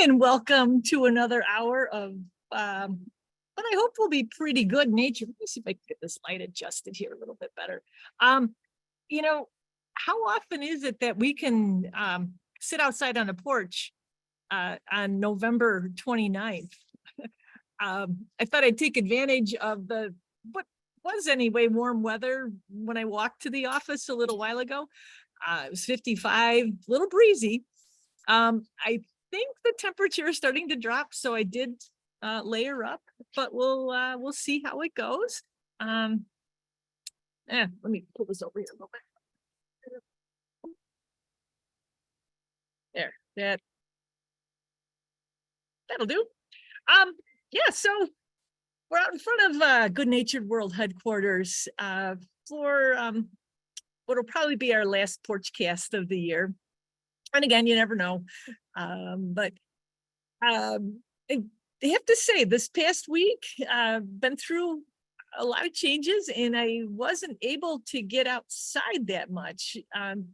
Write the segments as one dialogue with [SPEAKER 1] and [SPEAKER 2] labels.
[SPEAKER 1] and welcome to another hour of what I hope will be pretty good nature. Let me see if I can get this light adjusted here a little bit better. You know, how often is it that we can sit outside on a porch on November 29th? I thought I'd take advantage of what was anyway warm weather when I walked to the office a little while ago. It was 55, a little breezy. I think the temperature is starting to drop, so I did layer up, but we'll see how it goes. Let me pull this over here a little bit. There, that'll do. Yeah, so we're out in front of Good Natured World headquarters for what'll probably be our last porch cast of the year. And again, you never know. But I have to say, this past week, been through a lot of changes, and I wasn't able to get outside that much.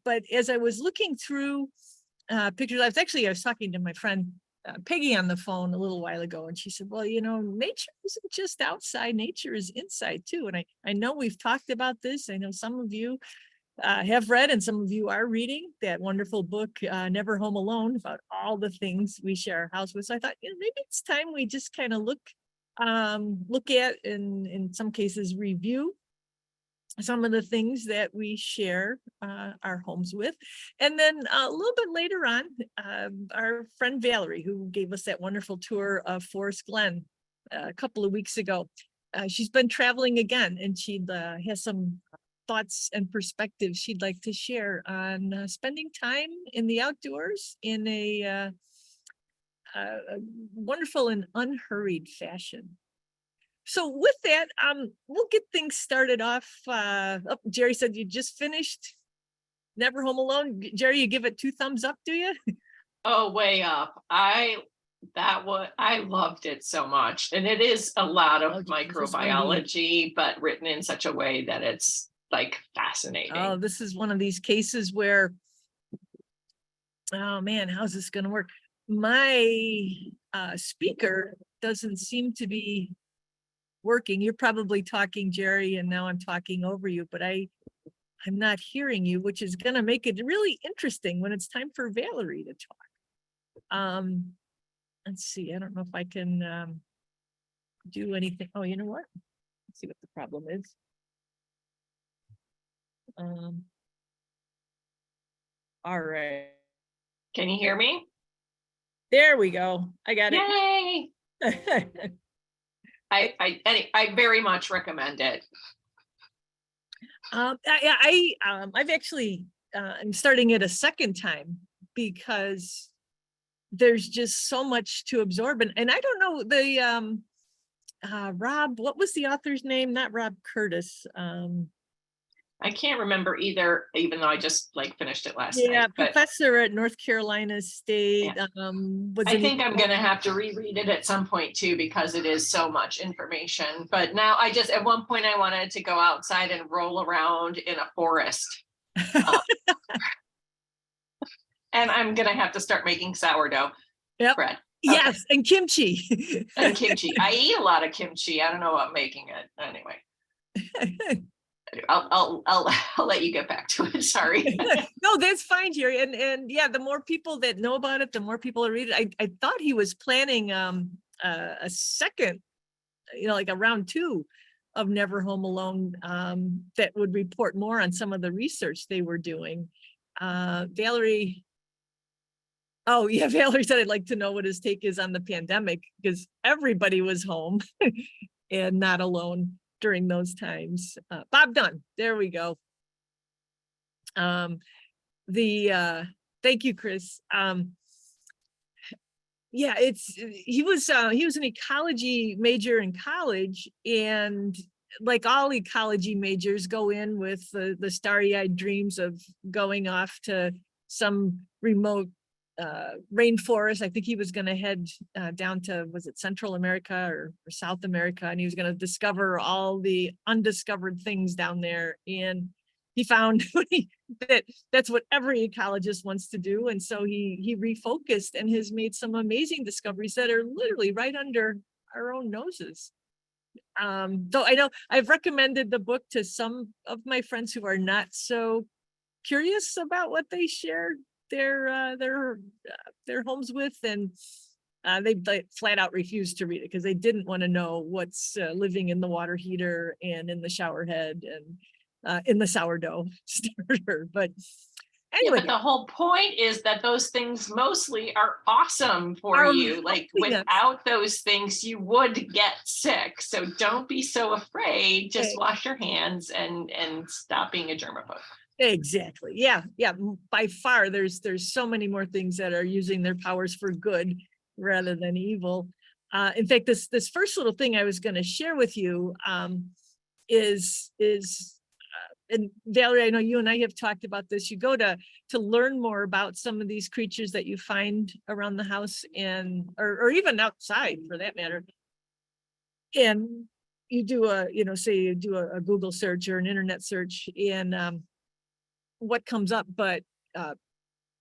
[SPEAKER 1] But as I was looking through pictures, I was talking to my friend Peggy on the phone a little while ago, and she said, well, nature isn't just outside, nature is inside too. And I know we've talked about this. I know some of you have read, and some of you are reading that wonderful book, Never Home Alone, about all the things we share our house with. So I thought, maybe it's time we just kind of look at, and in some cases review some of the things that we share our homes with. And then a little bit later on, our friend Valerie, who gave us that wonderful tour of Forest Glen a couple of weeks ago, she's been traveling again, and she has some thoughts and perspectives she'd like to share on spending time in the outdoors in a wonderful and unhurried fashion. So with that, we'll get things started off. Jerry said you just finished Never Home Alone. Jerry, you give it 2 thumbs up, do you?
[SPEAKER 2] Oh, way up. I loved it so much. And it is a lot of microbiology, but written in such a way that it's like fascinating.
[SPEAKER 1] Oh, this is one of these cases where, oh man, how's this going to work? My speaker doesn't seem to be working. You're probably talking, Jerry, and now I'm talking over you, but I'm not hearing you, which is going to make it really interesting when it's time for Valerie to talk. Let's see. I don't know if I can do anything. Oh, you know what? Let's see what the problem is. All right.
[SPEAKER 2] Can you hear me?
[SPEAKER 1] There we go. I got it.
[SPEAKER 2] Yay! I very much recommend it.
[SPEAKER 1] I've actually I'm starting it a second time because there's just so much to absorb, and I don't know the Rob, what was the author's name? Not Rob Curtis.
[SPEAKER 2] I can't remember either, even though I just finished it last night.
[SPEAKER 1] Yeah, professor at North Carolina State.
[SPEAKER 2] Yeah. I think I'm going to have to reread it at some point too, because it is so much information. But now at one point I wanted to go outside and roll around in a forest. And I'm going to have to start making sourdough bread.
[SPEAKER 1] Yes, okay. And kimchi.
[SPEAKER 2] And kimchi. I eat a lot of kimchi. I don't know about making it anyway. I'll let you get back to it. Sorry.
[SPEAKER 1] No, that's fine, Jerry. And yeah, the more people that know about it, the more people are reading. I thought he was planning a second, like a round 2 of Never Home Alone that would report more on some of the research they were doing. Valerie. Oh yeah, Valerie said I'd like to know what his take is on the pandemic, because everybody was home and not alone during those times. Bob Dunn, there we go. Thank you, Chris. Yeah, he was an ecology major in college, and like all ecology majors go in with the starry-eyed dreams of going off to some remote rainforest. I think he was going to head down to, was it Central America or South America, and he was going to discover all the undiscovered things down there. And he found that that's what every ecologist wants to do. And so he refocused and has made some amazing discoveries that are literally right under our own noses. Though I know I've recommended the book to some of my friends who are not so curious about what they share their homes with, and they flat out refused to read it because they didn't want to know what's living in the water heater and in the shower head and in the sourdough starter. But
[SPEAKER 2] Yeah,
[SPEAKER 1] anyway,
[SPEAKER 2] but the whole point is that those things mostly are awesome for
[SPEAKER 1] Are
[SPEAKER 2] you. Like
[SPEAKER 1] helping us.
[SPEAKER 2] without those things, you would get sick. So don't be so afraid. Just
[SPEAKER 1] Okay.
[SPEAKER 2] wash your hands and stop being a germaphobe.
[SPEAKER 1] Exactly. Yeah. By far, there's so many more things that are using their powers for good rather than evil. In fact, this first little thing I was going to share with you is and Valerie, I know you and I have talked about this. You go to learn more about some of these creatures that you find around the house and or even outside for that matter. And you do say you do a Google search or an internet search, and what comes up but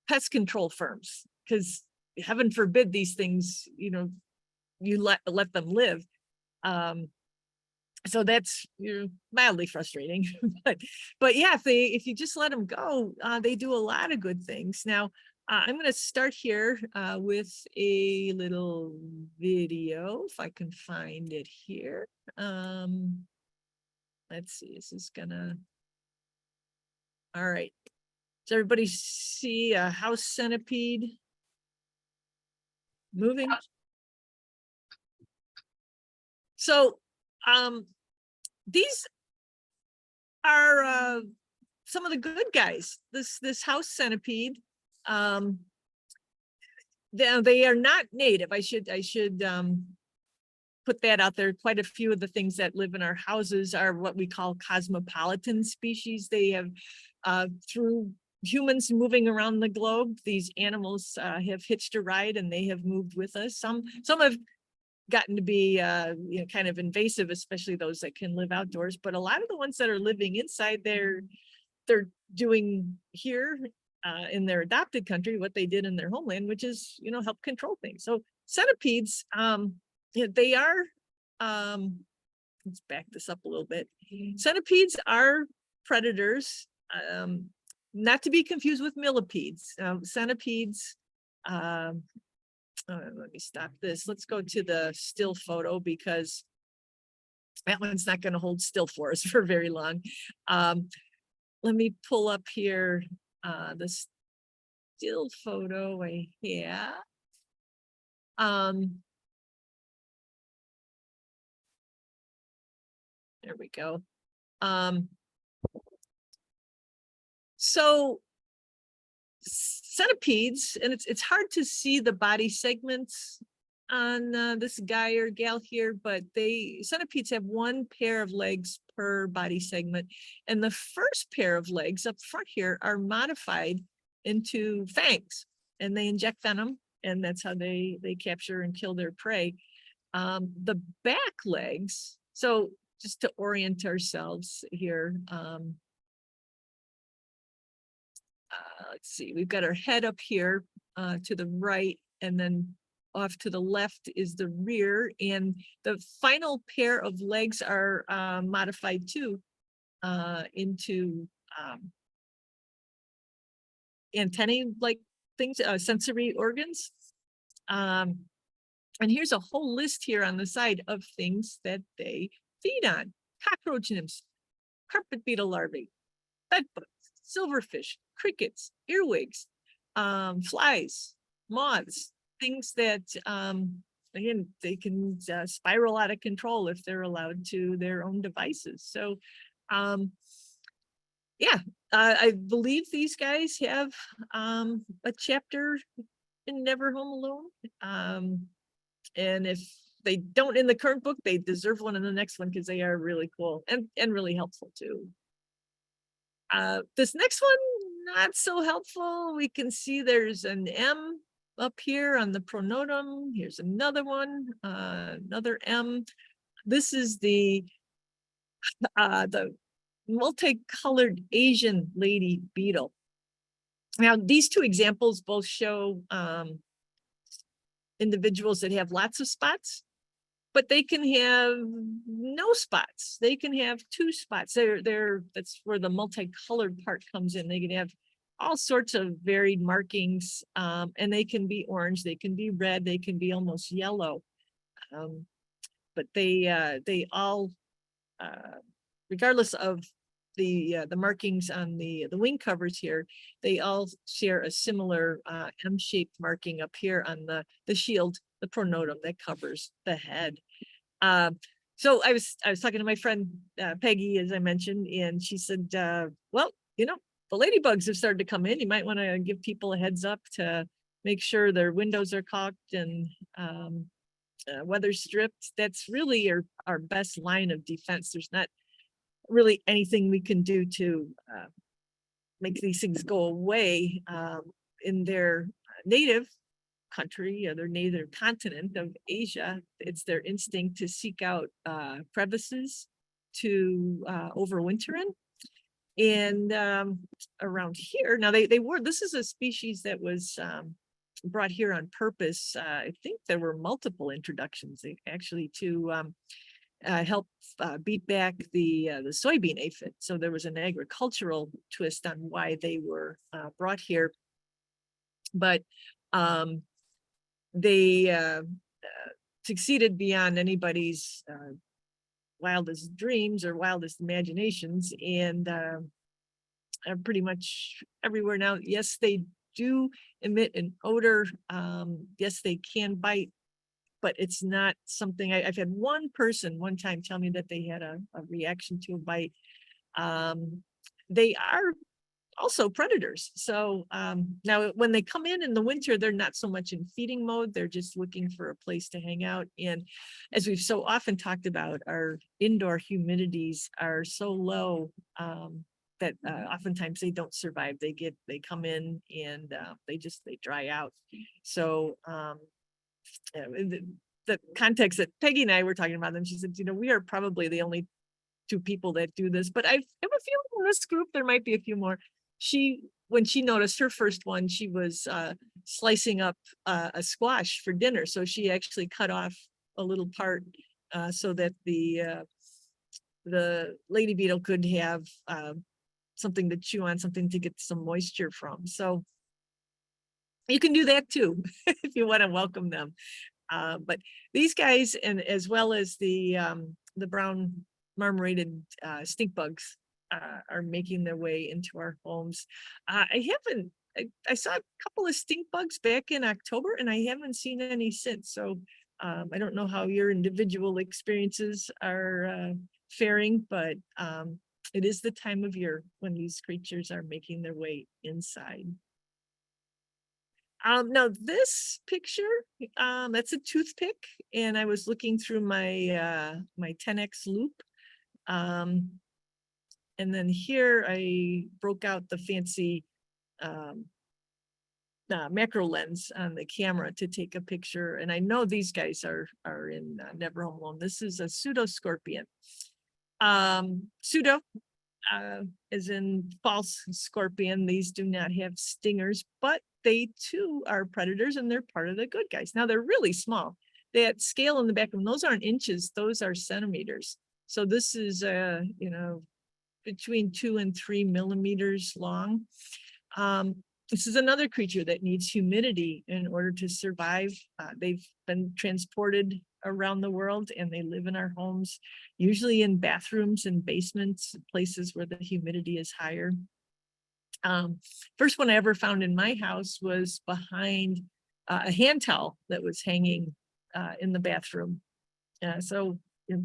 [SPEAKER 1] pest control firms, because heaven forbid these things, you let them live. So that's mildly frustrating. but yeah, if you just let them go, they do a lot of good things. Now I'm going to start here with a little video if I can find it here. Let's see, this is gonna, all right. Does everybody see a house centipede moving? So these are some of the good guys. This house centipede, they are not native. I should put that out there. Quite a few of the things that live in our houses are what we call cosmopolitan species. They have through humans moving around the globe, these animals have hitched a ride and they have moved with us. Some have gotten to be kind of invasive, especially those that can live outdoors. But a lot of the ones that are living inside, they're doing here in their adopted country what they did in their homeland, which is help control things. So centipedes, they are. Let's back this up a little bit. Centipedes are predators, not to be confused with millipedes. Centipedes. Let me stop this. Let's go to the still photo because that one's not going to hold still for us for very long. Let me pull up here the still photo right here. There we go. So centipedes, and it's hard to see the body segments on this guy or gal here, but centipedes have one pair of legs per body segment, and the first pair of legs up front here are modified into fangs, and they inject venom, and that's how they capture and kill their prey. The back legs, so just to orient ourselves here, let's see, we've got our head up here to the right, and then off to the left is the rear, and the final pair of legs are modified too into antennae like things, sensory organs. And here's a whole list here on the side of things that they feed on: cockroach nymphs, carpet beetle larvae, bedbugs, silverfish, crickets, earwigs, flies, moths, things that again, they can spiral out of control if they're allowed to their own devices. So yeah, I believe these guys have a chapter in Never Home Alone. And if they don't in the current book, they deserve one in the next one because they are really cool and really helpful too. This next one, not so helpful. We can see there's an M up here on the pronotum. Here's another one, another M. This is the multicolored Asian lady beetle. Now, these two examples both show individuals that have lots of spots, but they can have no spots. They can have 2 spots. That's where the multicolored part comes in. They can have all sorts of varied markings, and they can be orange, they can be red, they can be almost yellow. But they all, regardless of the markings on the wing covers here, they all share a similar M-shaped marking up here on the shield, the pronotum that covers the head. So I was talking to my friend Peggy, as I mentioned, and she said, well, you know, the ladybugs have started to come in. You might want to give people a heads up to make sure their windows are caulked and weather stripped. That's really our best line of defense. There's not really anything we can do to make these things go away in their native country or their native continent of Asia. It's their instinct to seek out crevices to overwinter in. And around here, now this is a species that was brought here on purpose. I think there were multiple introductions actually to help beat back the soybean aphid. So there was an agricultural twist on why they were brought here. But they succeeded beyond anybody's wildest dreams or wildest imaginations, and are pretty much everywhere now. Yes, they do emit an odor. Yes, they can bite, but it's not something I've had one person one time tell me that they had a reaction to a bite. They are also predators. So now when they come in the winter, they're not so much in feeding mode. They're just looking for a place to hang out. And as we've so often talked about, our indoor humidities are so low that oftentimes they don't survive. They come in and they dry out. So the context that Peggy and I were talking about them, she said, you know, we are probably the only 2 people that do this, but I have a few in this group. There might be a few more. When she noticed her first one, she was slicing up a squash for dinner. So she actually cut off a little part so that the lady beetle could have something to chew on, something to get some moisture from. So you can do that too if you want to welcome them. But these guys, and as well as the brown marmorated stink bugs, are making their way into our homes. I saw a couple of stink bugs back in October, and I haven't seen any since. So I don't know how your individual experiences are faring, but it is the time of year when these creatures are making their way inside. Now this picture, that's a toothpick, and I was looking through my my 10x loop. And then here I broke out the fancy macro lens on the camera to take a picture. And I know these guys are in Never Home Alone. This is a pseudo scorpion. Pseudo as in false scorpion. These do not have stingers, but they too are predators, and they're part of the good guys. Now they're really small. That scale in the back of them, those aren't inches, those are centimeters. So this is you know, between 2 and 3 millimeters long. This is another creature that needs humidity in order to survive. They've been transported around the world, and they live in our homes, usually in bathrooms and basements, places where the humidity is higher. First one I ever found in my house was behind a hand towel that was hanging in the bathroom. So you know,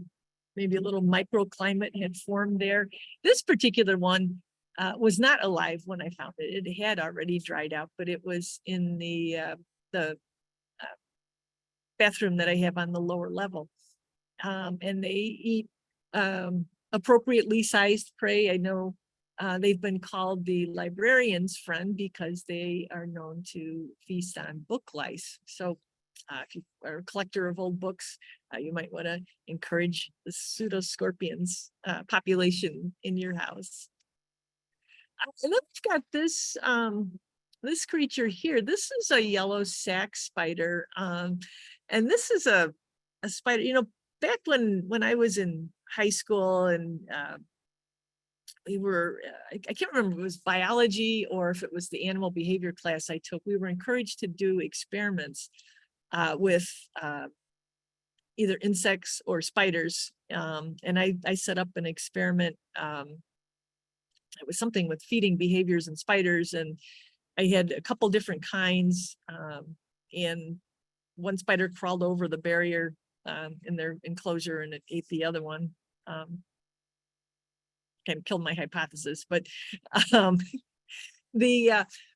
[SPEAKER 1] maybe a little microclimate had formed there. This particular one was not alive when I found it. It had already dried out, but it was in the bathroom that I have on the lower level. And they eat appropriately sized prey. I know they've been called the librarian's friend because they are known to feast on book lice. So If you are a collector of old books, you might want to encourage the pseudoscorpions population in your house. And then we've got this creature here. This is a yellow sac spider. And this is a spider, back when I was in high school and we were, I can't remember if it was biology or if it was the animal behavior class I took, we were encouraged to do experiments with either insects or spiders. And I set up an experiment. It was something with feeding behaviors in spiders, and I had a couple different kinds. And one spider crawled over the barrier in their enclosure and it ate the other one. Kind of killed my hypothesis, but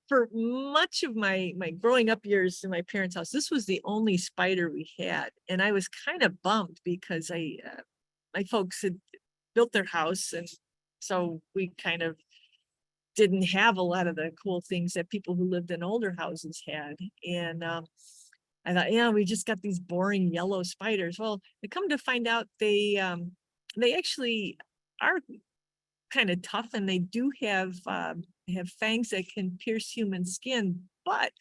[SPEAKER 1] for much of my growing up years in my parents' house, this was the only spider we had, and I was kind of bummed because my folks had built their house, and so we kind of didn't have a lot of the cool things that people who lived in older houses had. And I thought, yeah, we just got these boring yellow spiders. Well, they come to find out they actually are kind of tough, and they do have fangs that can pierce human skin. But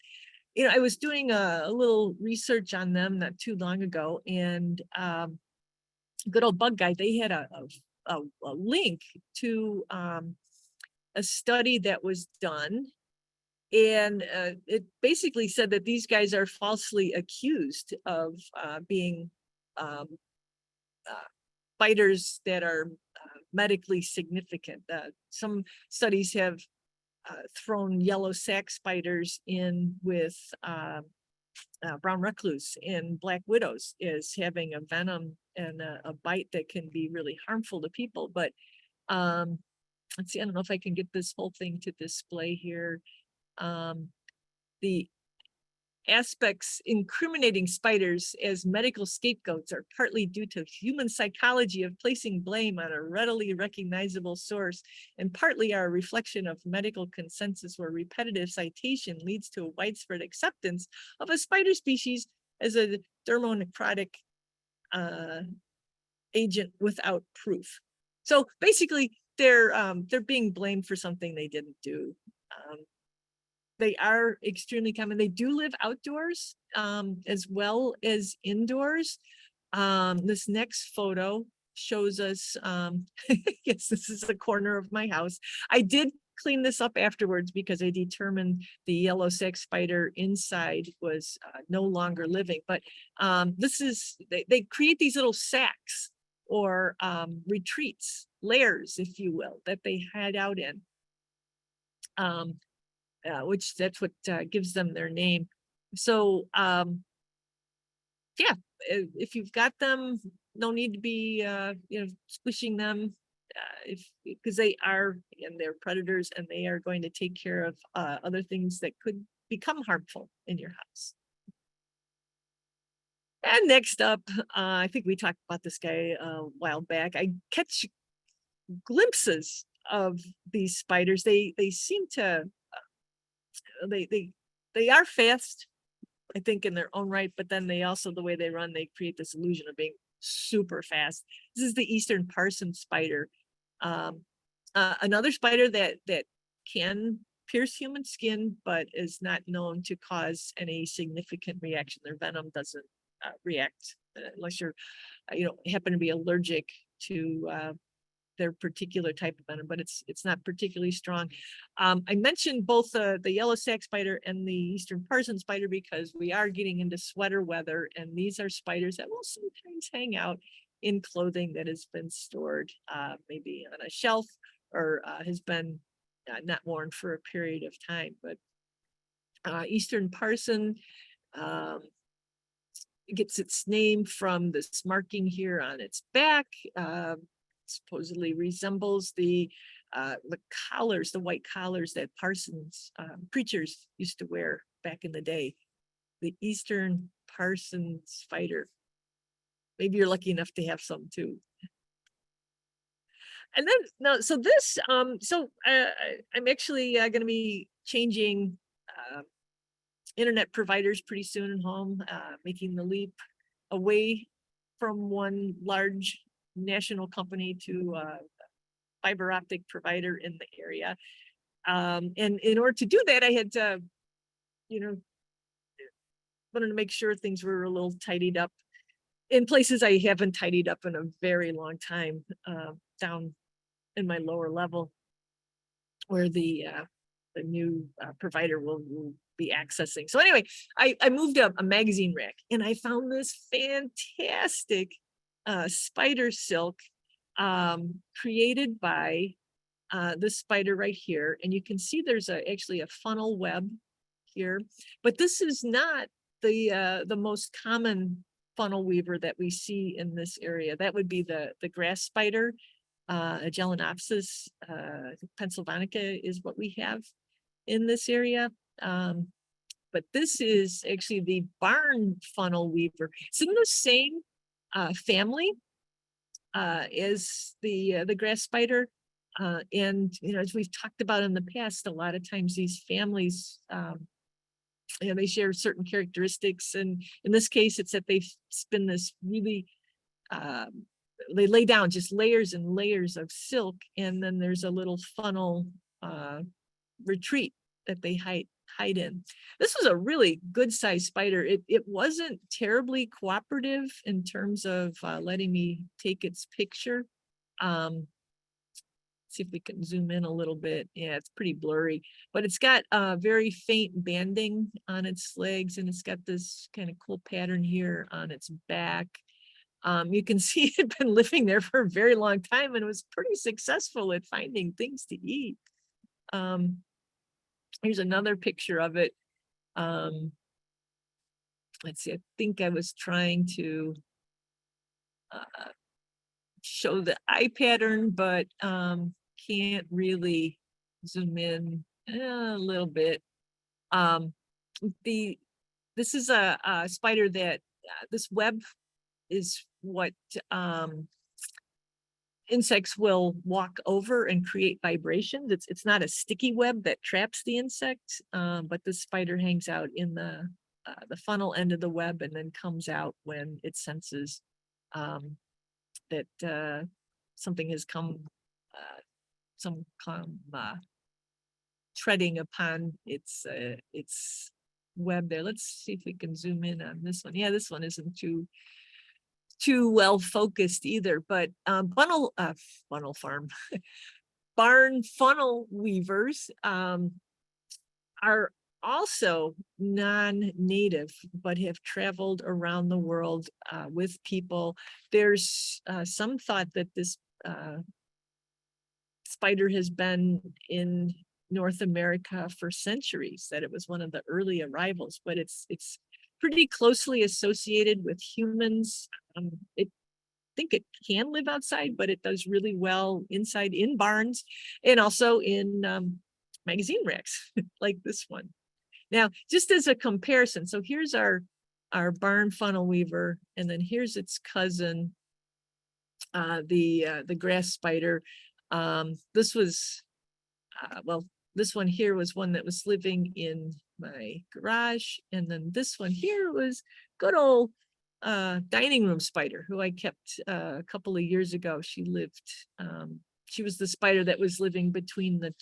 [SPEAKER 1] I was doing a little research on them not too long ago, and good old bug guy, they had a link to a study that was done, and it basically said that these guys are falsely accused of being spiders that are medically significant. Some studies have thrown yellow sac spiders in with brown recluse and black widows as having a venom and a bite that can be really harmful to people. But let's see, I don't know if I can get this whole thing to display here. The aspects incriminating spiders as medical scapegoats are partly due to human psychology of placing blame on a readily recognizable source, and partly are a reflection of medical consensus where repetitive citation leads to a widespread acceptance of a spider species as a thermonecrotic agent without proof. So basically, they're being blamed for something they didn't do. They are extremely common. They do live outdoors as well as indoors. This next photo shows us, yes, this is the corner of my house. I did clean this up afterwards because I determined the yellow sac spider inside was no longer living. But this is, they create these little sacs or retreats, lairs, if you will, that they hide out in. Which that's what gives them their name. So yeah, if you've got them, no need to be squishing them, because they are, and they're predators, and they are going to take care of other things that could become harmful in your house. And next up, I think we talked about this guy a while back. I catch glimpses of these spiders. They seem to they are fast, I think, in their own right, but then they also, the way they run, they create this illusion of being super fast. This is the eastern parson spider, another spider that can pierce human skin, but is not known to cause any significant reaction. Their venom doesn't react unless you're happen to be allergic to their particular type of venom, but it's not particularly strong. I mentioned both the yellow sac spider and the eastern parson spider because we are getting into sweater weather, and these are spiders that will sometimes hang out in clothing that has been stored maybe on a shelf or has been not worn for a period of time. But eastern parson gets its name from this marking here on its back. Supposedly resembles the collars, the white collars that parsons, preachers used to wear back in the day. The eastern parson spider. Maybe you're lucky enough to have some too. And then no, so this, I'm actually going to be changing internet providers pretty soon at home, making the leap away from one large national company to a fiber optic provider in the area. And in order to do that, I had to, wanted to make sure things were a little tidied up in places I haven't tidied up in a very long time, down in my lower level where the new provider will be accessing. So anyway, I moved up a magazine rack and I found this fantastic spider silk created by this spider right here. And you can see there's actually a funnel web here, but this is not the most common funnel weaver that we see in this area. That would be the grass spider, Agelenopsis pennsylvanica is what we have in this area. But this is actually the barn funnel weaver. It's in the same family as the grass spider. And, as we've talked about in the past, a lot of times these families, they share certain characteristics. And in this case, it's that they spin this really, they lay down just layers and layers of silk. And then there's a little funnel retreat that they hide in. This was a really good sized spider. It wasn't terribly cooperative in terms of letting me take its picture. See if we can zoom in a little bit. Yeah, it's pretty blurry, but it's got very faint banding on its legs, and it's got this kind of cool pattern here on its back. You can see it had been living there for a very long time and was pretty successful at finding things to eat. Here's another picture of it. Let's see, I think I was trying to show the eye pattern, but can't really zoom in a little bit. This is a spider that this web is what insects will walk over and create vibrations. It's not a sticky web that traps the insect, but the spider hangs out in the funnel end of the web and then comes out when it senses that something has come treading upon its web there. Let's see if we can zoom in on this one. Yeah, this one isn't too well focused either, but barn funnel weavers are also non-native, but have traveled around the world with people. There's some thought that this spider has been in North America for centuries, that it was one of the early arrivals, but it's pretty closely associated with humans. I think it can live outside, but it does really well inside in barns and also in magazine racks like this one. Now, just as a comparison, so here's our barn funnel weaver, and then here's its cousin, the grass spider. This was, this one here was one that was living in my garage, and then this one here was good old dining room spider who I kept a couple of years ago. She was the spider that was living between the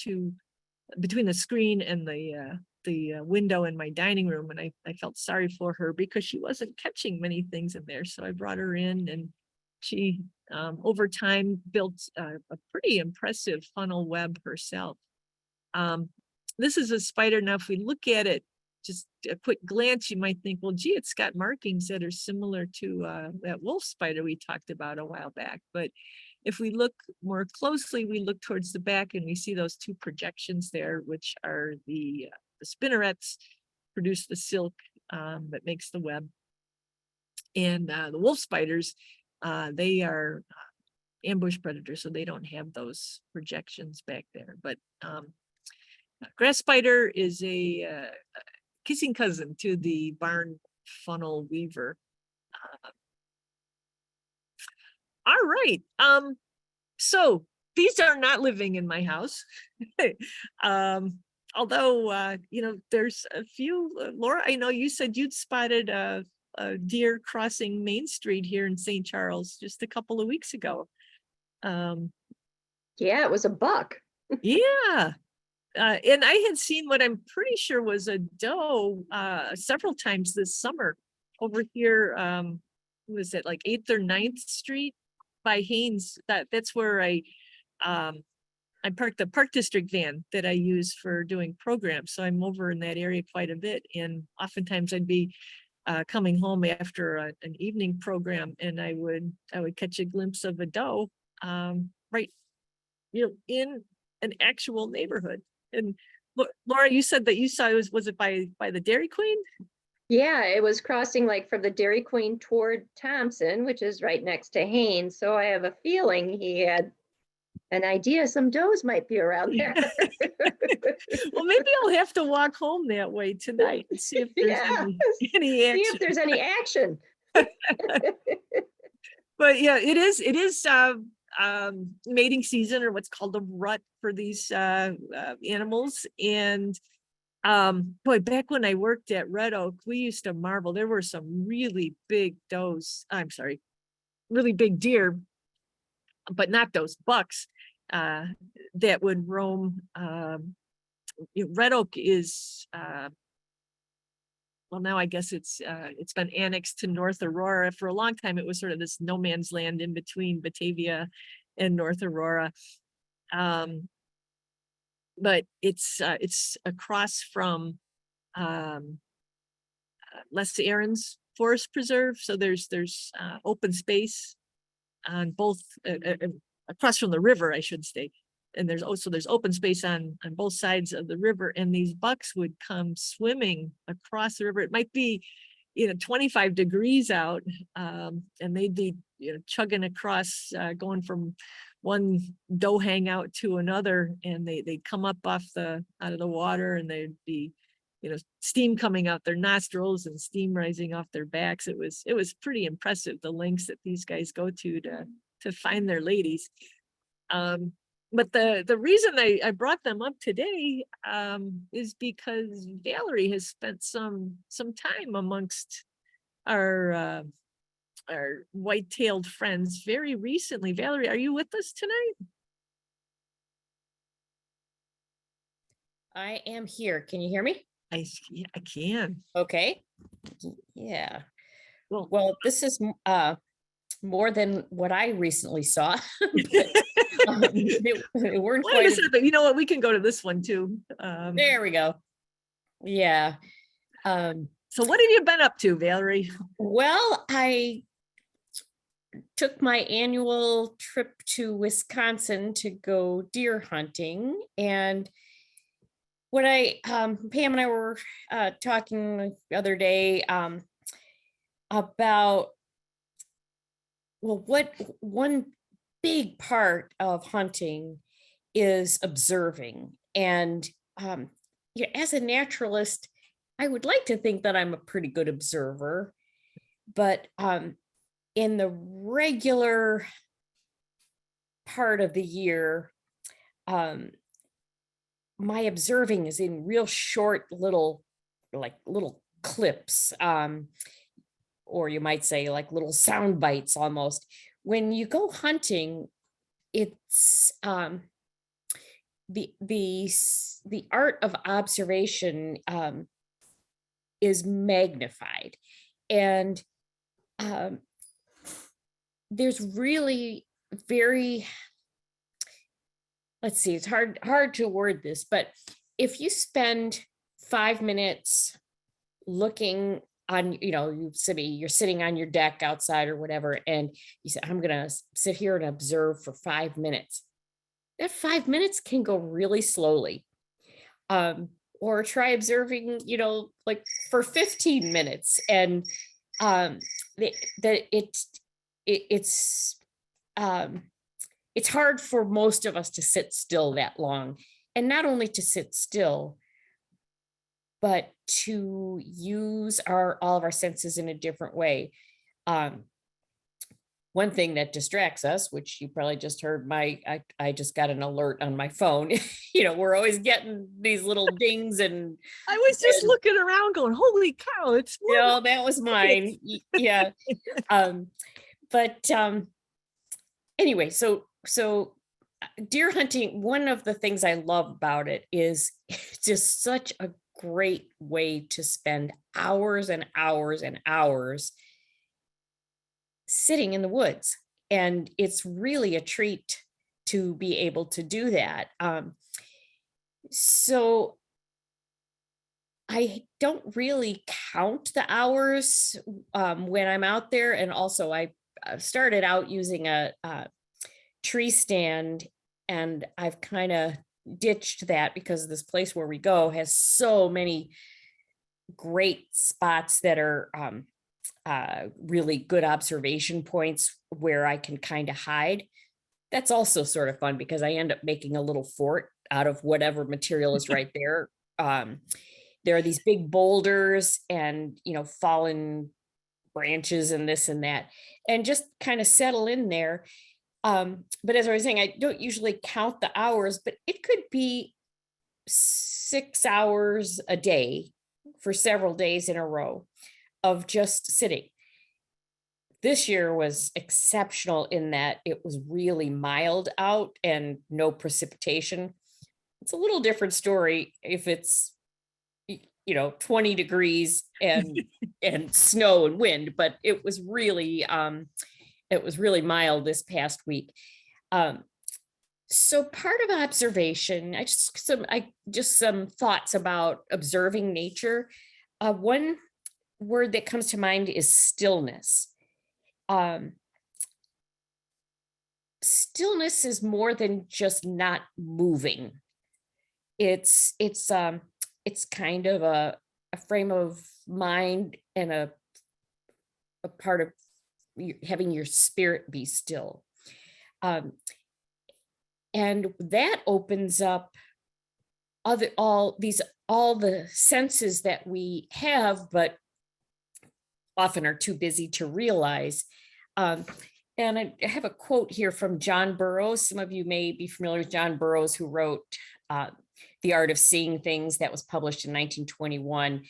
[SPEAKER 1] screen and the window in my dining room, and I felt sorry for her because she wasn't catching many things in there. So I brought her in, and she over time built a pretty impressive funnel web herself. This is a spider. Now, if we look at it, just a quick glance, you might think, well, gee, it's got markings that are similar to that wolf spider we talked about a while back. But if we look more closely, we look towards the back and we see those two projections there, which are the spinnerets produce the silk that makes the web. And the wolf spiders, they are ambush predators, so they don't have those projections back there. But grass spider is a kissing cousin to the barn funnel weaver. All right. So these are not living in my house. although, there's a few, Laura, I know you said you'd spotted a deer crossing Main Street here in St. Charles just a couple of weeks ago.
[SPEAKER 3] Yeah, it was a buck.
[SPEAKER 1] Yeah. And I had seen what I'm pretty sure was a doe several times this summer over here. Was it like 8th or 9th Street by Haynes? That's where I parked the park district van that I use for doing programs. So I'm over in that area quite a bit. And oftentimes I'd be coming home after an evening program, and I would catch a glimpse of a doe right, in an actual neighborhood. And Laura, you said that you saw it was it by the Dairy Queen?
[SPEAKER 3] Yeah, it was crossing like from the Dairy Queen toward Thompson, which is right next to Haynes. So I have a feeling he had an idea some does might be around there.
[SPEAKER 1] Well, maybe I'll have to walk home that way tonight and see if there's any
[SPEAKER 3] See
[SPEAKER 1] action.
[SPEAKER 3] if there's any action.
[SPEAKER 1] But yeah, it is mating season, or what's called a rut for these animals. And boy, back when I worked at Red Oak, we used to marvel. There were some really big really big deer, but not those bucks that would roam. Red Oak is well, now I guess it's been annexed to North Aurora. For a long time, it was sort of this no man's land in between Batavia and North Aurora. But it's across from Les Aaron's Forest Preserve. So there's open space on both across from the river, I should say. And there's open space on both sides of the river, and these bucks would come swimming across the river. It might be 25 degrees out, and they'd be chugging across, going from one doe hangout to another, and they'd come up out of the water, and they'd be steam coming out their nostrils and steam rising off their backs. It was pretty impressive, the lengths that these guys go to find their ladies. But the reason I brought them up today is because Valerie has spent some time amongst our white-tailed friends very recently. Valerie, are you with us tonight?
[SPEAKER 4] I am here. Can you hear me?
[SPEAKER 1] I can.
[SPEAKER 4] Okay. Yeah.
[SPEAKER 1] Well,
[SPEAKER 4] this is more than what I recently saw. It weren't
[SPEAKER 1] quite
[SPEAKER 4] quite.
[SPEAKER 1] you know what? We can go to this one too.
[SPEAKER 4] There we go. Yeah.
[SPEAKER 1] So what have you been up to, Valerie?
[SPEAKER 4] Well, I took my annual trip to Wisconsin to go deer hunting, and what Pam and I were talking the other day about, well, what one big part of hunting is observing. And as a naturalist, I would like to think that I'm a pretty good observer, but in the regular part of the year, my observing is in real short little clips, or you might say like little sound bites almost. When you go hunting, it's the art of observation is magnified, and there's really very, let's see, it's hard to word this, but if you spend 5 minutes looking on, you're sitting on your deck outside or whatever, and you say, I'm gonna sit here and observe for 5 minutes. That 5 minutes can go really slowly. Or try observing, like for 15 minutes, and it's hard for most of us to sit still that long, and not only to sit still, but to use all of our senses in a different way. one thing that distracts us, which you probably just heard, I just got an alert on my phone. We're always getting these little dings, and
[SPEAKER 1] I was just looking around going, holy cow, it's more
[SPEAKER 4] that was mine. Yeah. But anyway, so deer hunting, one of the things I love about it is it's just such a great way to spend hours and hours and hours sitting in the woods. And it's really a treat to be able to do that. So I don't really count the hours when I'm out there. And also I started out using a tree stand, and I've kind of ditched that because this place where we go has so many great spots that are really good observation points where I can kind of hide. That's also sort of fun because I end up making a little fort out of whatever material is right there. There are these big boulders and, fallen branches and this and that, and just kind of settle in there. But as I was saying, I don't usually count the hours, but it could be 6 hours a day for several days in a row of just sitting. This year was exceptional in that it was really mild out and no precipitation. It's a little different story if it's 20 degrees and snow and wind, but it was really mild this past week. So part of observation, just some thoughts about observing nature. One word that comes to mind is stillness. Stillness is more than just not moving. It's kind of a frame of mind and a part of having your spirit be still. And that opens up all the senses that we have, but often are too busy to realize. And I have a quote here from John Burroughs. Some of you may be familiar with John Burroughs, who wrote The Art of Seeing Things, that was published in 1921.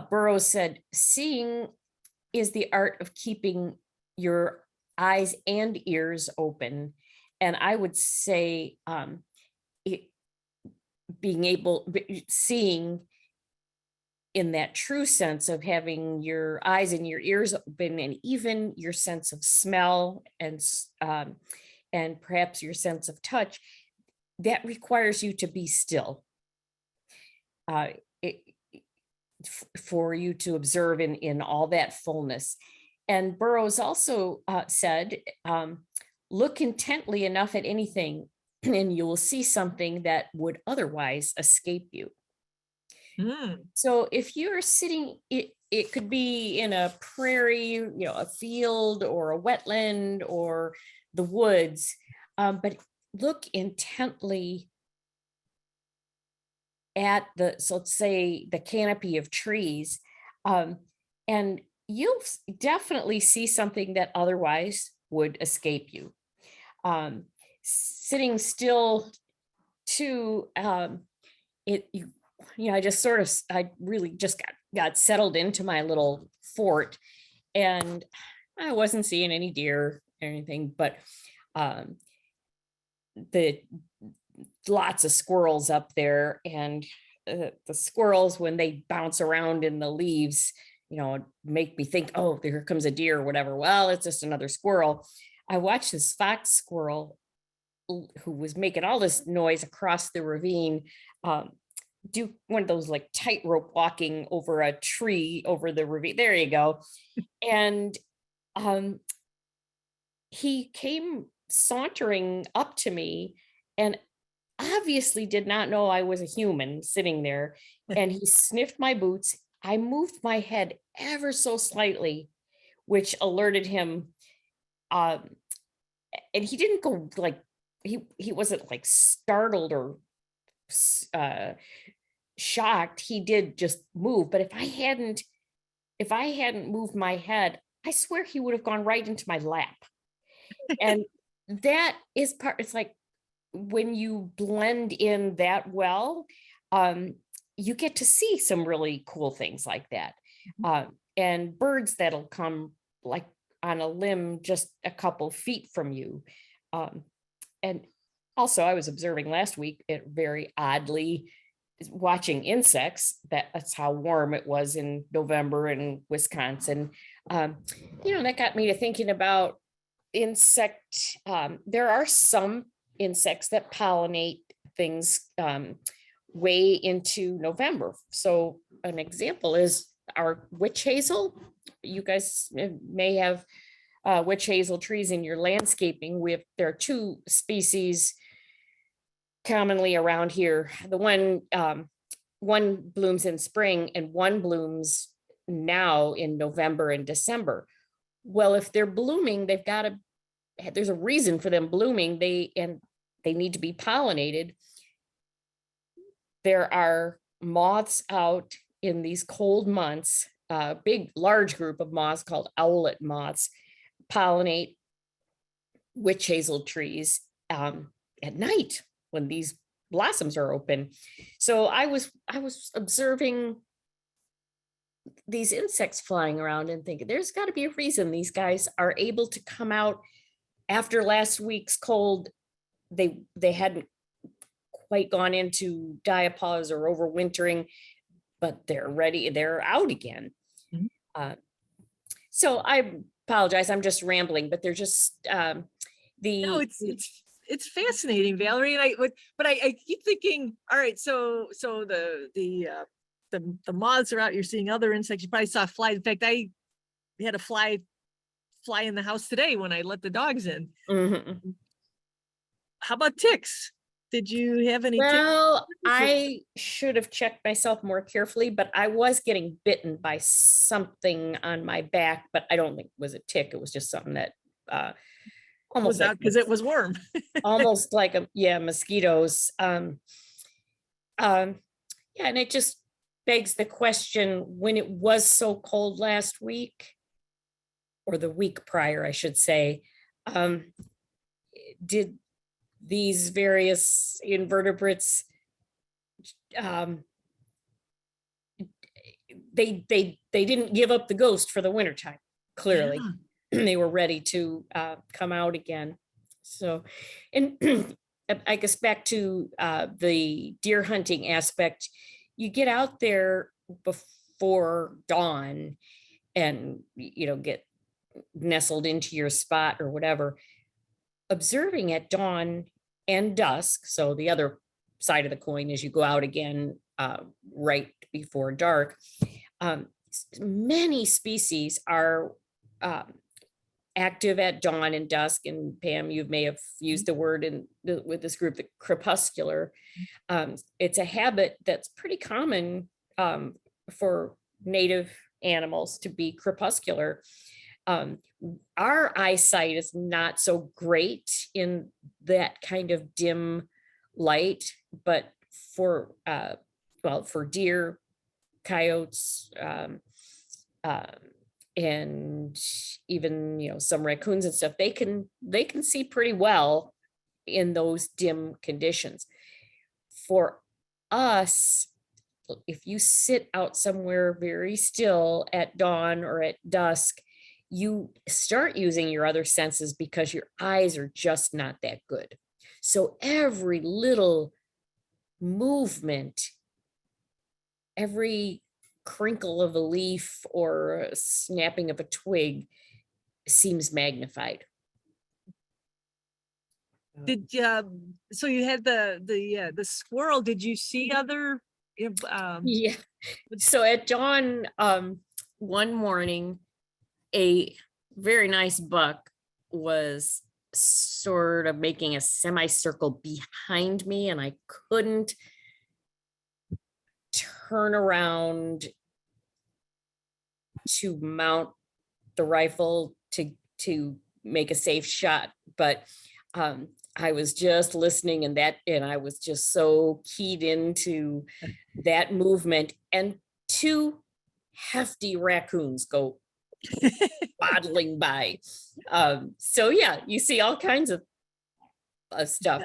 [SPEAKER 4] Burroughs said, "Seeing is the art of keeping your eyes and ears open." And I would say seeing in that true sense of having your eyes and your ears open, and even your sense of smell and perhaps your sense of touch, that requires you to be still for you to observe in all that fullness. And Burroughs also said, look intently enough at anything and you will see something that would otherwise escape you. So if you're sitting, it could be in a prairie, a field or a wetland or the woods, but look intently at let's say the canopy of trees, and you'll definitely see something that otherwise would escape you. Sitting still too, I really just got settled into my little fort, and I wasn't seeing any deer or anything, but the lots of squirrels up there, and the squirrels, when they bounce around in the leaves, make me think, oh, here comes a deer or whatever. Well, it's just another squirrel. I watched this fox squirrel who was making all this noise across the ravine do one of those like tightrope walking over a tree over the ravine. There you go. And he came sauntering up to me and obviously did not know I was a human sitting there. And he sniffed my boots. I moved my head ever so slightly, which alerted him. And he didn't go like, he wasn't like startled or shocked. He did just move. But if I hadn't moved my head, I swear he would have gone right into my lap. And that is it's like when you blend in that well, you get to see some really cool things like that. And birds that'll come like on a limb just a couple feet from you. And also I was observing last week, it very oddly watching insects. That's how warm it was in November in Wisconsin. That got me to thinking about insect. There are some insects that pollinate things way into November. So an example is our witch hazel. You guys may have witch hazel trees in your landscaping. There are two species commonly around here. The one blooms in spring and one blooms now in November and December. Well, if they're blooming, there's a reason for them blooming. They need to be pollinated. There are moths out in these cold months, a large group of moths called owlet moths pollinate witch hazel trees at night when these blossoms are open. So I was observing these insects flying around and thinking there's got to be a reason these guys are able to come out after last week's cold. They hadn't quite gone into diapause or overwintering, but they're ready. They're out again. So I apologize. I'm just rambling, but they're just
[SPEAKER 1] No, it's fascinating, Valerie. And I keep thinking, all right, so the moths are out. You're seeing other insects. You probably saw a fly. In fact, I had a fly in the house today when I let the dogs in.
[SPEAKER 4] Mhm.
[SPEAKER 1] How about ticks? Did you have any ticks?
[SPEAKER 4] Well, I should have checked myself more carefully, but I was getting bitten by something on my back, but I don't think it was a tick. It was just something that almost
[SPEAKER 1] Was out because it was warm.
[SPEAKER 4] almost like mosquitoes. And it just begs the question, when it was so cold last week, or the week prior, I should say, did these various invertebrates, they didn't give up the ghost for the wintertime, clearly.
[SPEAKER 1] Yeah.
[SPEAKER 4] They were ready to come out again. So, and I guess back to the deer hunting aspect, you get out there before dawn and, get nestled into your spot or whatever. Observing at dawn and dusk, so the other side of the coin is you go out again right before dark. Many species are active at dawn and dusk, and Pam, you may have used the word with this group, the crepuscular. It's a habit that's pretty common for native animals to be crepuscular. Our eyesight is not so great in that kind of dim light, but for deer, coyotes, and even some raccoons and stuff, they can see pretty well in those dim conditions. For us, if you sit out somewhere very still at dawn or at dusk, you start using your other senses because your eyes are just not that good. So every little movement, every crinkle of a leaf or snapping of a twig seems magnified.
[SPEAKER 1] So you had the squirrel. Did you see other?
[SPEAKER 4] Yeah. So at dawn, one morning, a very nice buck was sort of making a semicircle behind me, and I couldn't turn around to mount the rifle to make a safe shot. But I was just listening, and I was just so keyed into that movement, and two hefty raccoons go waddling by. So yeah, you see all kinds of stuff.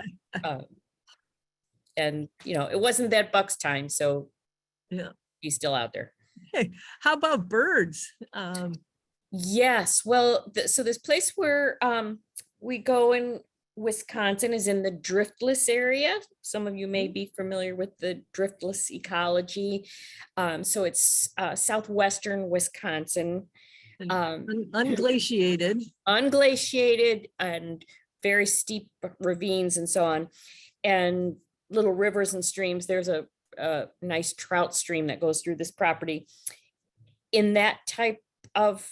[SPEAKER 4] And it wasn't that buck's time, so
[SPEAKER 1] Yeah.
[SPEAKER 4] he's still out there.
[SPEAKER 1] How about birds?
[SPEAKER 4] Yes, well, so this place where we go in Wisconsin is in the driftless area. Some of you may be familiar with the driftless ecology. So it's southwestern Wisconsin,
[SPEAKER 1] Unglaciated.
[SPEAKER 4] unglaciated and very steep ravines and so on, and little rivers and streams. There's a nice trout stream that goes through this property. In that type of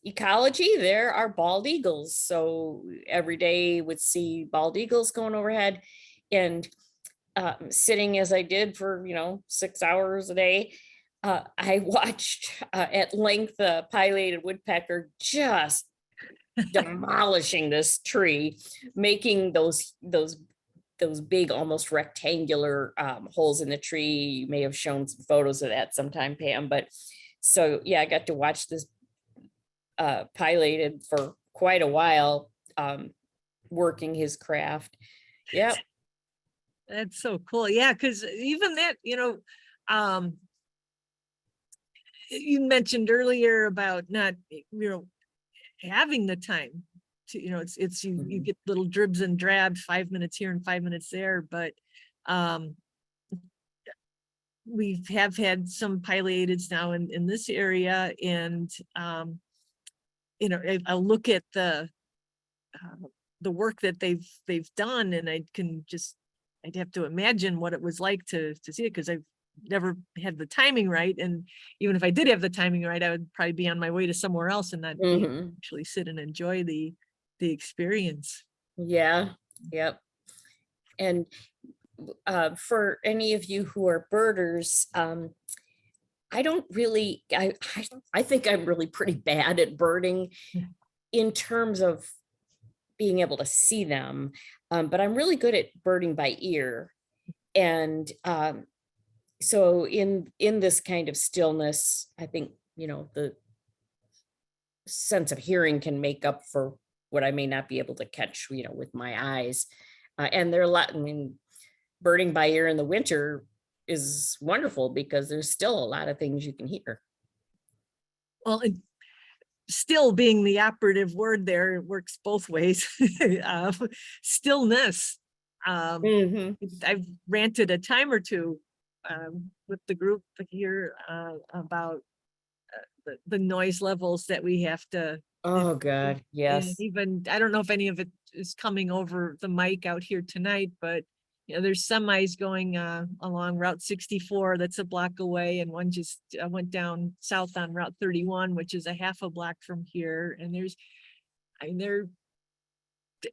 [SPEAKER 4] ecology, there are bald eagles. So every day would see bald eagles going overhead, and sitting as I did for 6 hours a day, I watched at length a pileated woodpecker just demolishing this tree, making those big, almost rectangular holes in the tree. You may have shown some photos of that sometime, Pam. But so yeah, I got to watch this pileated for quite a while, working his craft. Yep.
[SPEAKER 1] That's so cool. Yeah, because even that, you mentioned earlier about not, having the time to, it's you get little dribs and drabs, 5 minutes here and 5 minutes there, but we have had some pileateds now in this area, and I look at the work that they've done, and I'd have to imagine what it was like to see it, because I've never had the timing right. And even if I did have the timing right, I would probably be on my way to somewhere else and not actually sit and enjoy the experience.
[SPEAKER 4] Yeah. Yep. And for any of you who are birders, I don't really, I think I'm really pretty bad at birding in terms of being able to see them. But I'm really good at birding by ear. And so in this kind of stillness, I think, the sense of hearing can make up for what I may not be able to catch, with my eyes. And there are a lot, birding by ear in the winter is wonderful because there's still a lot of things you can hear.
[SPEAKER 1] Well, still being the operative word there, works both ways. Stillness. I've ranted a time or two with the group here about the noise levels that we have to.
[SPEAKER 4] Oh God, yes.
[SPEAKER 1] Even I don't know if any of it is coming over the mic out here tonight, but there's semis going along Route 64 that's a block away, and one just went down south on Route 31, which is a half a block from here. And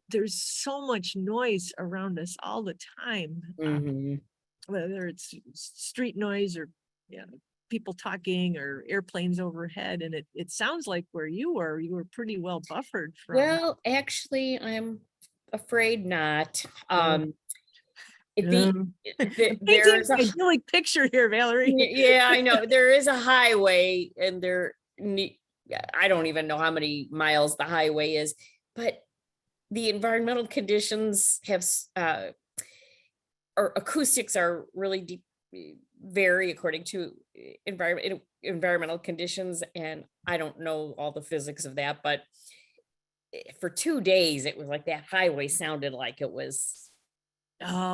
[SPEAKER 1] there's so much noise around us all the time, whether it's street noise or people talking or airplanes overhead. And it sounds like where you were pretty well buffered from.
[SPEAKER 4] Well, actually, I'm afraid not.
[SPEAKER 1] There's a idyllic picture here, Valerie.
[SPEAKER 4] Yeah, I know. There is a highway, and I don't even know how many miles the highway is, but the environmental conditions have or acoustics are really vary according to environmental conditions, and I don't know all the physics of that, but for 2 days it was like that highway sounded like it was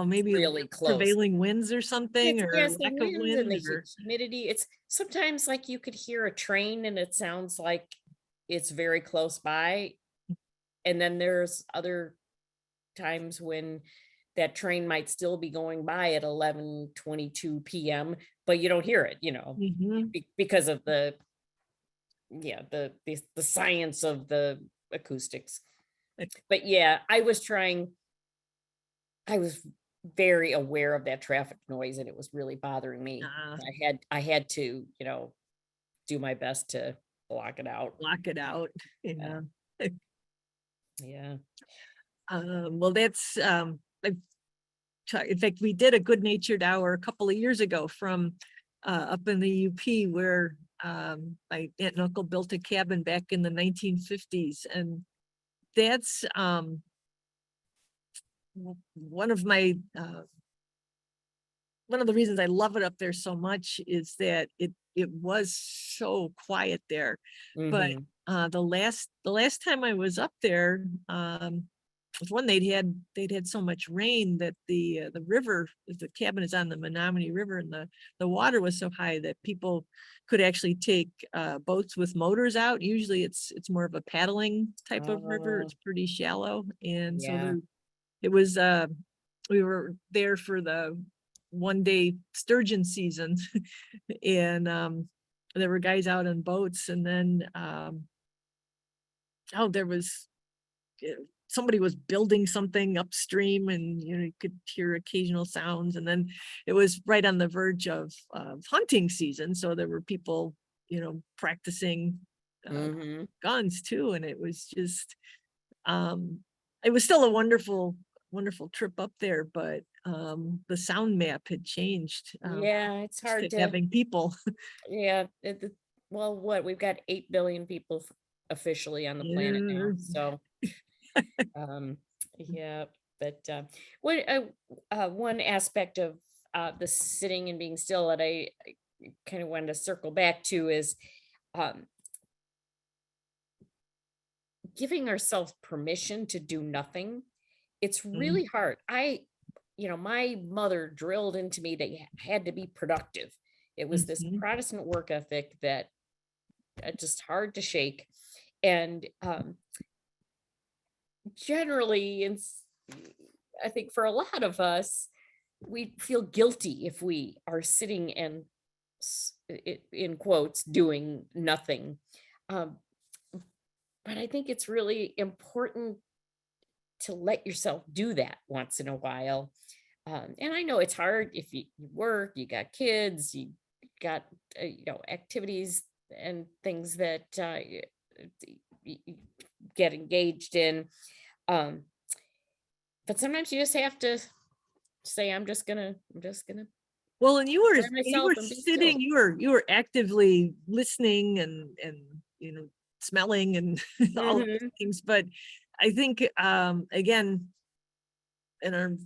[SPEAKER 1] maybe
[SPEAKER 4] really close.
[SPEAKER 1] Prevailing winds or something, or
[SPEAKER 4] yes,
[SPEAKER 1] lack
[SPEAKER 4] the
[SPEAKER 1] of wind,
[SPEAKER 4] and the
[SPEAKER 1] or
[SPEAKER 4] humidity. It's sometimes like you could hear a train and it sounds like it's very close by, and then there's other times when that train might still be going by at 11:22 p.m., but you don't hear it, because of the science of the acoustics. But yeah, I was very aware of that traffic noise, and it was really bothering me. I had to, do my best to block it out.
[SPEAKER 1] Yeah.
[SPEAKER 4] Yeah.
[SPEAKER 1] Well, that's in fact, we did a good natured hour a couple of years ago from up in the UP, where my aunt and uncle built a cabin back in the 1950s, and that's one of my one of the reasons I love it up there so much is that it was so quiet there. But
[SPEAKER 4] Mhm.
[SPEAKER 1] the last time I was up there, was when they'd had so much rain that the river, the cabin is on the Menominee River, and the water was so high that people could actually take boats with motors out. Usually it's more of a paddling type of river.
[SPEAKER 4] Oh,
[SPEAKER 1] It's pretty shallow, and so
[SPEAKER 4] yeah.
[SPEAKER 1] it was we were there for the 1-day sturgeon season, and there were guys out on boats, and then there was somebody was building something upstream, and you could hear occasional sounds, and then it was right on the verge of hunting season, so there were people practicing
[SPEAKER 4] Mhm.
[SPEAKER 1] guns too, and it was just it was still a wonderful trip up there, but the sound map had changed,
[SPEAKER 4] Yeah, it's hard
[SPEAKER 1] instead of
[SPEAKER 4] to,
[SPEAKER 1] having people.
[SPEAKER 4] yeah, well, what, we've got 8 billion people officially on the planet now,
[SPEAKER 1] Yeah.
[SPEAKER 4] so um yeah, but what one aspect of the sitting and being still that I kind of wanted to circle back to is um giving ourselves permission to do nothing. It's
[SPEAKER 1] Mm,
[SPEAKER 4] really hard. My mother drilled into me that you had to be productive. It was this
[SPEAKER 1] mhm,
[SPEAKER 4] Protestant work ethic that just hard to shake. And generally, I think for a lot of us, we feel guilty if we are sitting and in quotes doing nothing. Um, but I think it's really important to let yourself do that once in a while. And I know it's hard if you work, you got kids, you got activities and things that you get engaged in. Um, but sometimes you just have to say, I'm just gonna
[SPEAKER 1] well, and
[SPEAKER 4] enjoy
[SPEAKER 1] you were
[SPEAKER 4] myself and be
[SPEAKER 1] sitting,
[SPEAKER 4] still.
[SPEAKER 1] you were actively listening and smelling and all of those
[SPEAKER 4] Hmm.
[SPEAKER 1] things, but I think again, in our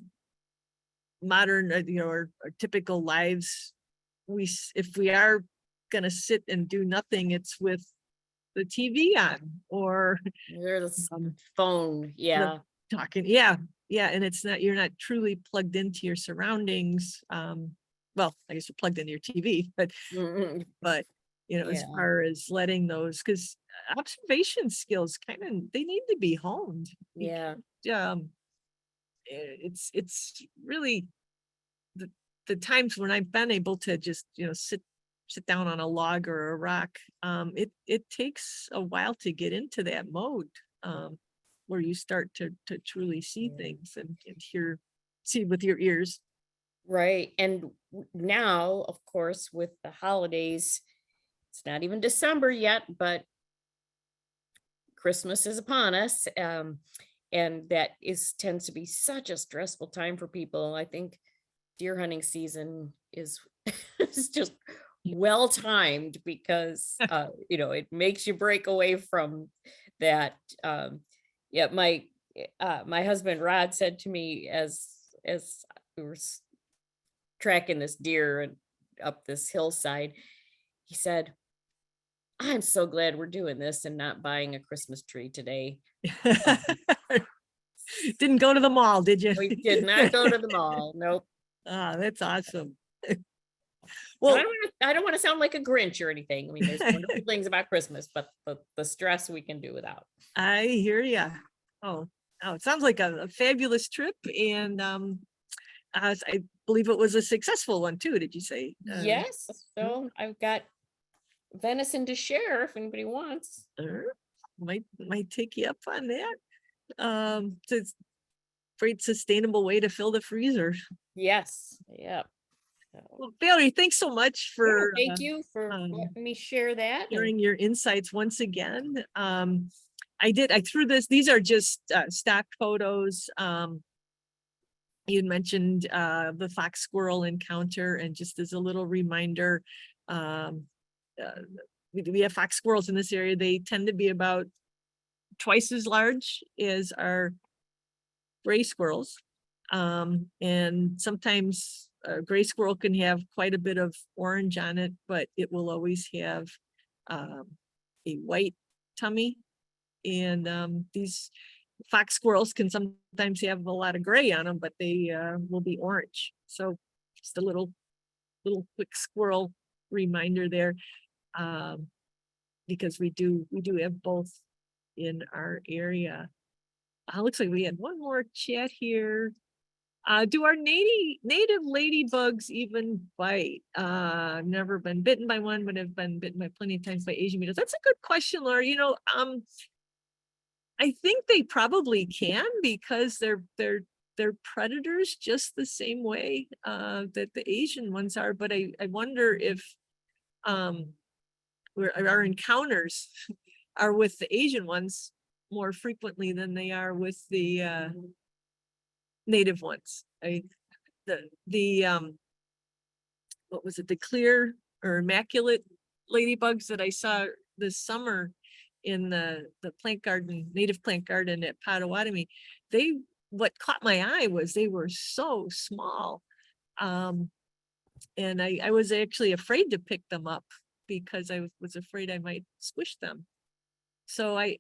[SPEAKER 1] modern our typical lives, if we are gonna sit and do nothing, it's with the TV on, or
[SPEAKER 4] There's
[SPEAKER 1] um,
[SPEAKER 4] phone,
[SPEAKER 1] the
[SPEAKER 4] yeah.
[SPEAKER 1] talking. Yeah, yeah, and you're not truly plugged into your surroundings. Well, I guess you're plugged into your TV,
[SPEAKER 4] Mhm.
[SPEAKER 1] but as
[SPEAKER 4] Yeah,
[SPEAKER 1] far as letting those, because observation skills kind of, they need to be honed. You
[SPEAKER 4] yeah,
[SPEAKER 1] can't, it's really the times when I've been able to just sit down on a log or a rock. It takes a while to get into that mode, where you start to truly see
[SPEAKER 4] yeah.
[SPEAKER 1] things and see with your ears.
[SPEAKER 4] Right. And now, of course, with the holidays, it's not even December yet, but Christmas is upon us. And that is tends to be such a stressful time for people. I think deer hunting season is is just well timed because it makes you break away from that. Yeah, my husband Rod said to me as we were tracking this deer and up this hillside, he said, I'm so glad we're doing this and not buying a Christmas tree today. Um,
[SPEAKER 1] Didn't go to the mall, did you?
[SPEAKER 4] we did not go to the mall. Nope.
[SPEAKER 1] Ah, that's awesome.
[SPEAKER 4] And
[SPEAKER 1] Well,
[SPEAKER 4] I don't want to sound like a Grinch or anything. I mean, there's wonderful things about Christmas, but the stress we can do without.
[SPEAKER 1] I hear ya. Oh, it sounds like a fabulous trip, and I believe it was a successful one too. Did you say?
[SPEAKER 4] Yes. So I've got venison to share if anybody wants.
[SPEAKER 1] Might take you up on that. It's a great sustainable way to fill the freezer.
[SPEAKER 4] Yes. Yep. So,
[SPEAKER 1] Well, Valerie, thanks so much
[SPEAKER 4] yeah,
[SPEAKER 1] for
[SPEAKER 4] thank you for
[SPEAKER 1] um,
[SPEAKER 4] letting me share that. And
[SPEAKER 1] sharing your insights once again. I threw these are just stock photos. You mentioned the fox squirrel encounter, and just as a little reminder, we have fox squirrels in this area. They tend to be about twice as large as our gray squirrels. And sometimes a gray squirrel can have quite a bit of orange on it, but it will always have a white tummy. And these fox squirrels can sometimes have a lot of gray on them, but they will be orange. So just a little quick squirrel reminder there, because we do have both in our area. Looks like we had one more chat here. Do our native ladybugs even bite? I've never been bitten by one, but I've been bitten by plenty of times by Asian beetles. That's a good question, Laura. You know, I think they probably can, because they're predators just the same way that the Asian ones are. But I wonder if our encounters are with the Asian ones more frequently than they are with the native ones. What was it, the clear or immaculate ladybugs that I saw this summer in the plant garden, native plant garden at Potawatomi, what caught my eye was they were so small. And I was actually afraid to pick them up because I was afraid I might squish them. So I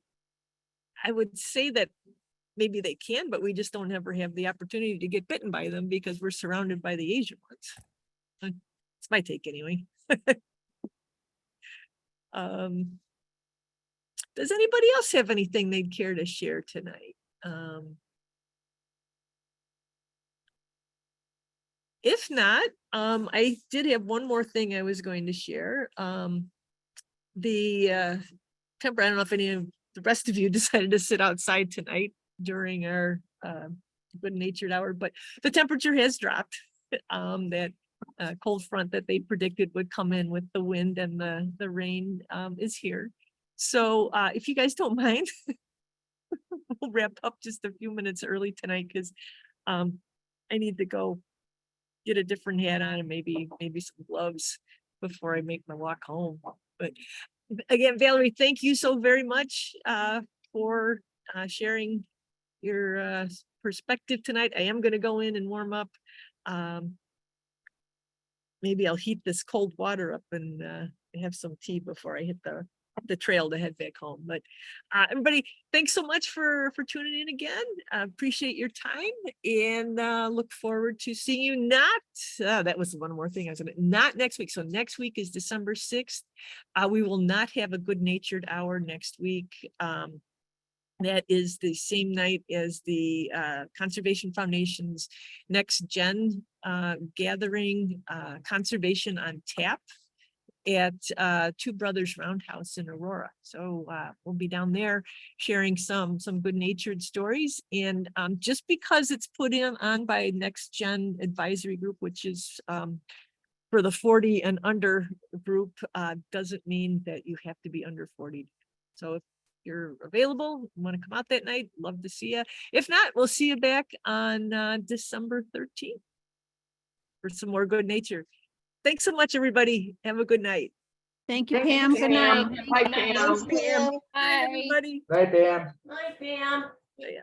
[SPEAKER 1] would say that maybe they can, but we just don't ever have the opportunity to get bitten by them because we're surrounded by the Asian ones. It's my take anyway. Does anybody else have anything they'd care to share tonight? If not, I did have one more thing I was going to share. The temper, I don't know if any of the rest of you decided to sit outside tonight during our good natured hour, but the temperature has dropped. That cold front that they predicted would come in with the wind and the rain is here. So if you guys don't mind, we'll wrap up just a few minutes early tonight, because I need to go get a different hat on and maybe some gloves before I make my walk home. But again, Valerie, thank you so very much for sharing your perspective tonight. I am going to go in and warm up. Maybe I'll heat this cold water up and have some tea before I hit the trail to head back home. But everybody, thanks so much for tuning in again. Appreciate your time, and look forward to seeing you that was one more thing I was not next week. So next week is December 6th. We will not have a good natured hour next week. That is the same night as the Conservation Foundation's Next Gen gathering, Conservation on Tap, at Two Brothers Roundhouse in Aurora. So we'll be down there sharing some good natured stories. And just because it's put on by Next Gen Advisory Group, which is for the 40 and under group, doesn't mean that you have to be under 40. So if you're available, want to come out that night, love to see you. If not, we'll see you back on December 13th for some more good nature. Thanks so much, everybody. Have a good night.
[SPEAKER 5] Thank you, Pam. Good night.
[SPEAKER 2] Bye, Pam.
[SPEAKER 3] Thanks, Pam.
[SPEAKER 1] Bye, everybody.
[SPEAKER 6] Night, Pam.
[SPEAKER 3] Night, Pam.
[SPEAKER 1] Yeah.